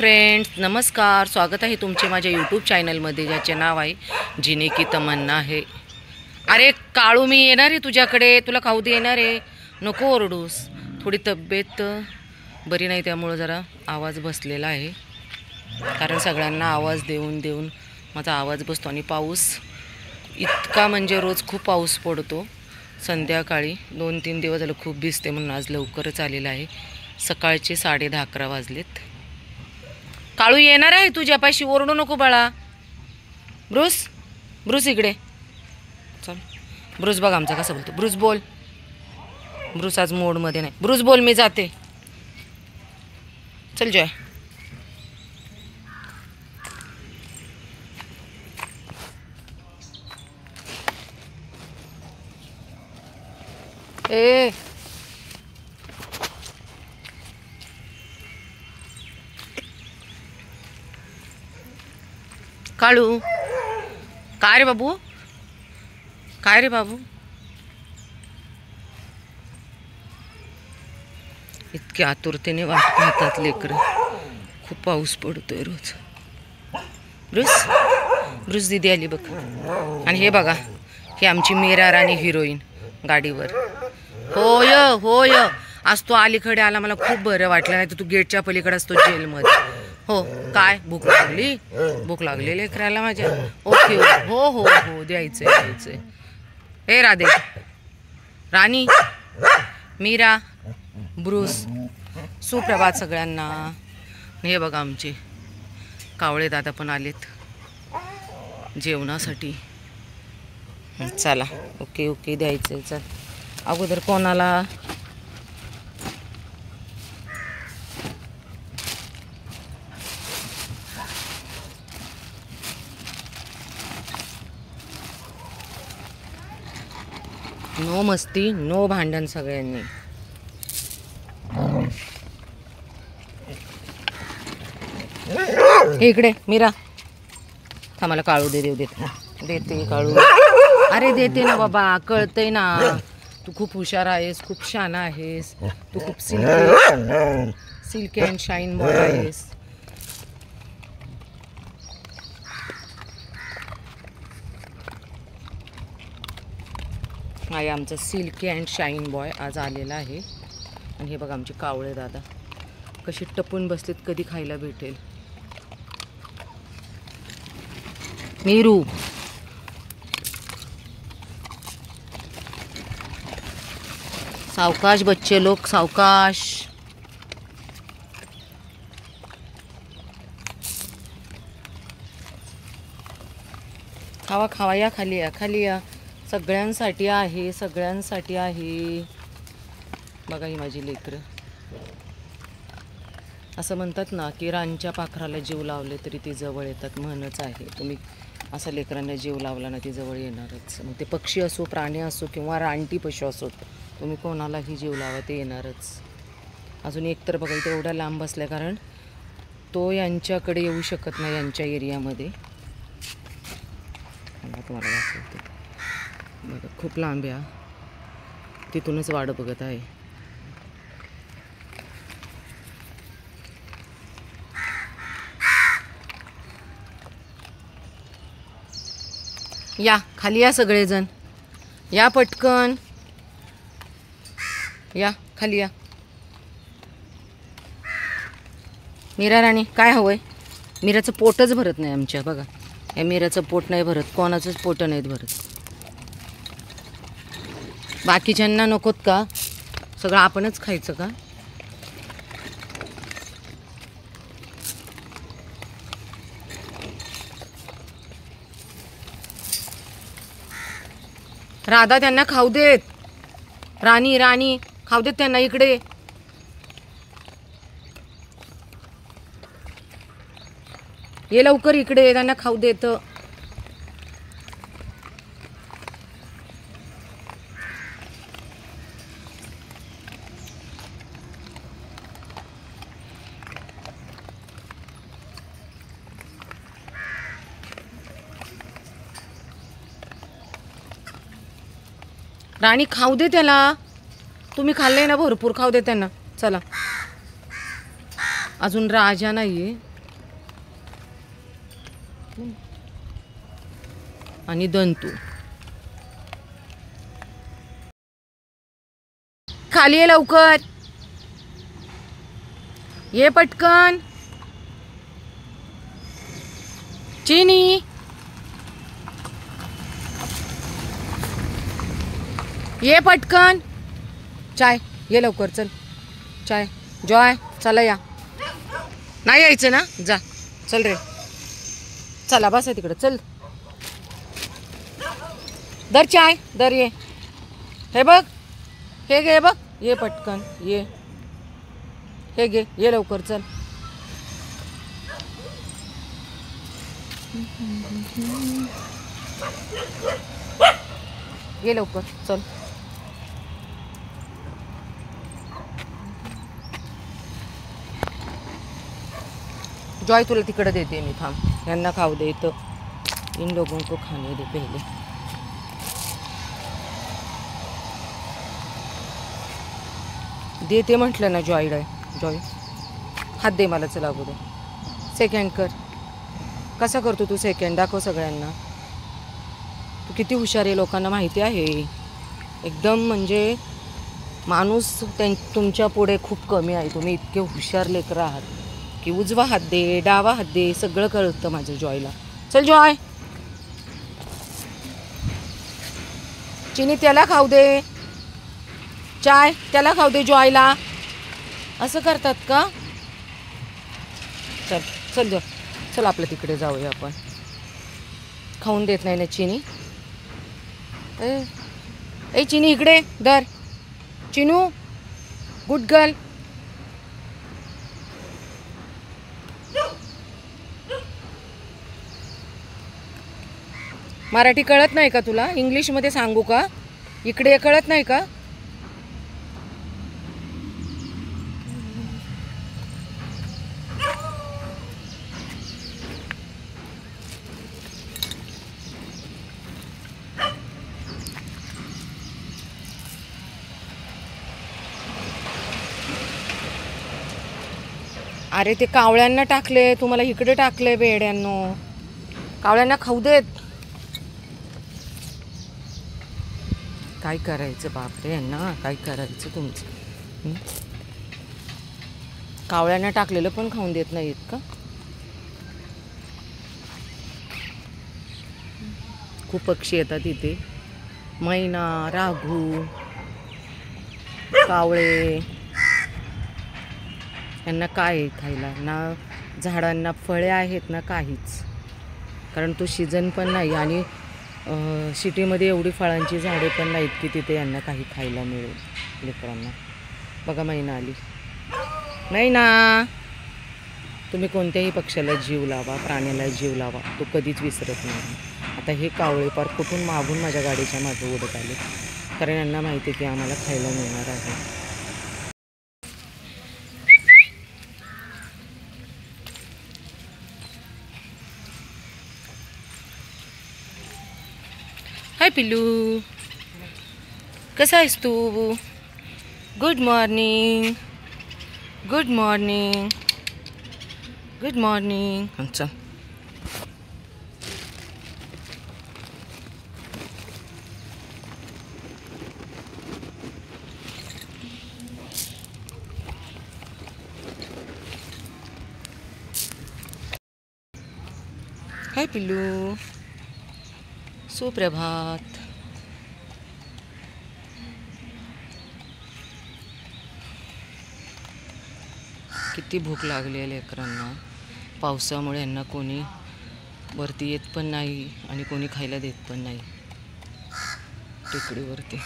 Friends, नमस्कार. स्वागत आहे तुमचे माझ्या यूट्यूब चॅनलमध्ये, ज्याचे नाव आहे जिने की तमन्ना आहे. अरे काळू, मी येणार आहे तुझ्याकडे, तुला खाऊ दे येणार आहे. नको ओरडूस. थोडी तब्येत बरी नाही, त्यामुळं जरा आवाज बसलेला आहे. कारण सगळ्यांना आवाज देऊन देऊन माझा आवाज बसतो. आणि पाऊस इतका म्हणजे रोज खूप पाऊस पडतो. संध्याकाळी 2-3 दिवस झालं खूप भिजते, म्हणून आज लवकरच आलेला आहे. सकाळचे 10:30-11 वाजलेत. काळू येणार आहे तुझ्यापाशी, ओरडू नको बाळा. ब्रूस इकडे चल. ब्रूस बघ आमचा कसं बोलतो. ब्रूस बोल. ब्रूस आज मोडमध्ये नाही. ब्रूस बोल, मी जाते. चल जय. ए काळू, काय रे बाबू, काय रे बाबू. इतक्या आतुरतेने वाट पाहतात लेकरं. खूप पाऊस पडतोय रोज. ब्रूस दीदी आली बघ. आणि हे बघा, ही आमची मीरा राणी हिरोईन गाडीवर. होय होय, आज तो अलीकडे आला, मला खूप बरं वाटलं. नाही तर तू गेटच्या पलीकडे असतो जेलमध्ये. हो काय, भूक लागली लेकराला माझ्या. ओके हो हो हो, द्यायचंय. हे राधे, राणी, मीरा, ब्रूस, सुप्रभात सगळ्यांना. हे बघा आमचे कावळे दादा पण आलेत जेवणासाठी. चला, ओके द्यायचंय. चल, अगोदर कोणाला. नो मस्ती, नो भांडण सगळ्यांनी. इकडे मीरा, मला काळू देते काळू. अरे देते ना बाबा, कळतंय ना. तू खूप हुशार आहेस, खूप शहाणा आहेस. तू खूप सिल्की अँड शाईन बॉय आहेस. आहे आमचा सिल्की अँड शाईन बॉय आज आलेला आहे. आणि हे बघा आमचे कावळे दादा कशी टपून बसलेत, कधी खायला भेटेल. मीरू, सावकाश बच्चे लोक, सावकाश. खावा या, खाली या. सगळ्यांसाठी आहे. बघा ही माझी लेकरं. असं म्हणतात ना की रानच्या पाखराला जीव लावले तरी ती जवळ येतात, म्हणच आहे. तुम्ही असं लेकरांना जीव लावला ना, ती जवळ येणारच. मग ते पक्षी असो, प्राणी असो किंवा रानटी पशु असो, तुम्ही कोणालाही जीव लावा, ते येणारच. अजून एक तर बघा, इथे एवढा लांब बसल्या कारण तो यांच्याकडे येऊ शकत नाही, यांच्या एरियामध्ये. तुम्हाला दाखवते बघा, खूप लांब आहे. तिथूनच वाट बघत आहे. या खाली या, सगळेजण या, पटकन या, खाली या. मीरा राणी, काय हवंय? मीराचं पोटच भरत नाही आमच्या. बघा, या मीराचं पोट नाही भरत, कोणाचंच पोट नाहीत भरत. बाकीच्यांना नकोत का? सगळं आपणच खायचं का? राधा, त्यांना खाऊ देत. राणी खाऊ देत त्यांना. इकडे ये लवकर, इकडे त्यांना खाऊ देत. राणी, खाऊ दे त्याला. तुम्ही खाल्ले ना भरपूर, खाऊ दे त्यांना. चला, अजून राजा नाहीये, आणि दंतू. खाली ये लवकर, ये पटकन. चिनी ये पटकन. चाय ये लवकर, चल चाय. जॉय चला या. नाही यायचं ना, जा चल रे. चला बस आहे तिकडं, चल. दर चाय दर. ये हे बघ, हे घे बघ, ये पटकन ये. हे घे, ये लवकर चल. ये लवकर चल. जॉय तुला तिकडे देते मी, थांब. यांना खाऊ दे, इथं इन लोगों को खाने दे पहिले. देते म्हटलं ना जॉयला. जॉय हात दे मला, चला अगोदर. सेकंड कर. कसा करतो तू सेकंड? दाखव सगळ्यांना. तू किती हुशार आहे, लोकांना माहिती आहे एकदम. म्हणजे माणूस तुमच्या पुढे खूप कमी आहे. तुम्ही इतके हुशार लेकरं आहात की उजवा हात दे, डावा हात दे, सगळं कळतं माझं जॉयला. चल जॉय. चिनी त्याला खाऊ दे. चाय त्याला खाऊ दे जॉयला. असं करतात का? चल चल जॉय, चल आपलं तिकडे जाऊया आपण. खाऊन देत नाही ना चिनी. ए चिनी इकडे दर. Chinu good girl. मराठी कळत नाही का तुला? इंग्लिशमध्ये सांगू का? इकडे कळत नाही का? अरे ते कावळ्यांना टाकले, तुम्हाला इकडे टाकले बेड्यांनो. कावळ्यांना खाऊ देत. काय करायचं बापरे यांना, काय करायचं तुमचं? कावळ्यांना टाकलेलं पण खाऊन देत नाहीत का? खूप पक्षी येतात इथे. मैना, राघू, कावळे. यांना काय आहे खायला ना? झाडांना फळे आहेत ना काहीच. कारण तो सीझन पण नाही आणि सिटीमध्ये एवढी फळांची झाडे पण नाहीत की तिथे यांना काही खायला मिळेल लेकरांना. बघा मैना आली. मैना, तुम्ही कोणत्याही पक्षाला जीव लावा, प्राण्याला जीव लावा, तो कधीच विसरत नाही. आता हे कावळे पार कुठून मागून माझ्या गाडीच्या मागे उडत आले, कारण यांना माहिती आहे की आम्हाला खायला मिळणार आहे. हाय पिल्लू, कसा आहेस तू? Good morning, good morning, good morning. अच्छा, हाय पिल्लू, सुप्रभात. किती भूक लागली आहे लेकरांना. पावसामुळे यांना कोणी वरती येत पण नाही आणि कोणी खायला देत पण नाही टेकडीवरती.